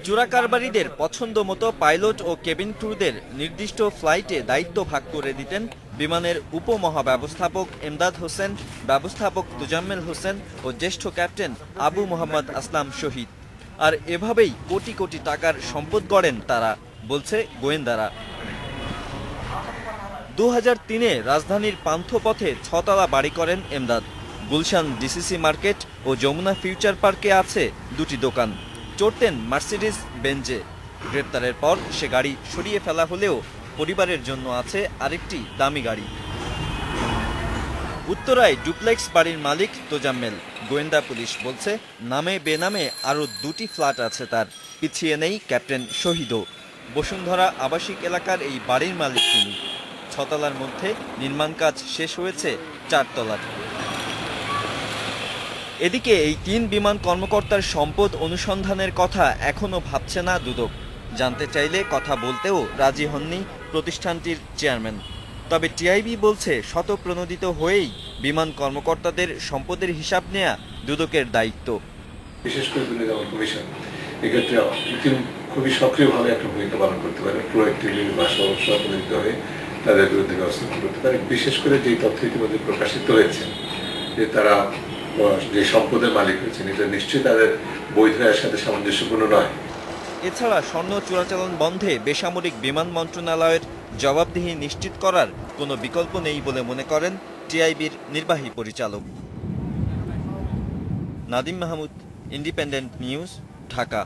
চোরাকারবারিদের পছন্দ মতো পাইলট ও কেবিন ক্রুদের নির্দিষ্ট ফ্লাইটে দায়িত্ব ভাগ করে দিতেন বিমানের উপমহাব্যবস্থাপক এমদাদ হোসেন, ব্যবস্থাপক তোজাম্মেল হোসেন ও জ্যেষ্ঠ ক্যাপ্টেন আবু মোহাম্মদ আসলাম শহীদ। আর এভাবেই কোটি কোটি টাকার সম্পদ গড়েন তারা, বলছে গোয়েন্দারা। 2003-এ রাজধানীর পান্থপথে 6তলা বাড়ি করেন এমদাদ। গুলশান ডিসিসি মার্কেট ও যমুনা ফিউচার পার্কে আছে 2টি দোকান। চড়তেন মার্সিডিজ বেঞ্জে। গ্রেপ্তারের পর সে গাড়ি সরিয়ে ফেলা হলেও পরিবারের জন্য আছে আরেকটি দামি গাড়ি। উত্তরায় ডুপ্লেক্স বাড়ির মালিক তোজাম্মেল। গোয়েন্দা পুলিশ বলছে নামে বেনামে আরও 2টি ফ্ল্যাট আছে তার। পিছিয়ে নেই ক্যাপ্টেন শহীদও। বসুন্ধরা আবাসিক এলাকার এই বাড়ির মালিক তিনি। 6তলার মধ্যে নির্মাণ কাজ শেষ হয়েছে 4তলার। এদিকে এই 3 বিমান কর্মকর্তার সম্পদ অনুসন্ধানের কথা এখনও ভাবছে না দুদক। জানতে চাইলে কথা বলতেও রাজি হননি প্রতিষ্ঠানটির চেয়ারম্যান। তবে টিআইবি বলছে শতপ্রণোদিত হয়েই বিমান কর্মকর্তাদের সম্পদের হিসাব নেয়া দুদকের দায়িত্ব। বিশেষ করে দুর্নীতি দমন কমিশন এক্ষেত্রে খুবই সক্রিয়ভাবে একটা ভূমিকা পালন করতে পারে, প্রোঅ্যাক্টিভলি বা স্বপ্রণোদিত হয়ে তাদের বিরুদ্ধে ব্যবস্থা করতে পারে। বিশেষ করে যে তথ্য ইতিমধ্যে প্রকাশিত হয়েছে যে তারা যে সম্পদের মালিক হয়েছেন, এটা নিশ্চয়ই তাদের বৈধ এর সাথে সামঞ্জস্যপূর্ণ নয়। এছাড়া স্বর্ণ চোরাচালান বন্ধে বেসামরিক বিমান মন্ত্রণালয়ের জবাবদিহি নিশ্চিত করার কোনো বিকল্প নেই বলে মনে করেন টিআইবির নির্বাহী পরিচালক। Nadim Mahmud, Independent News, Dhaka.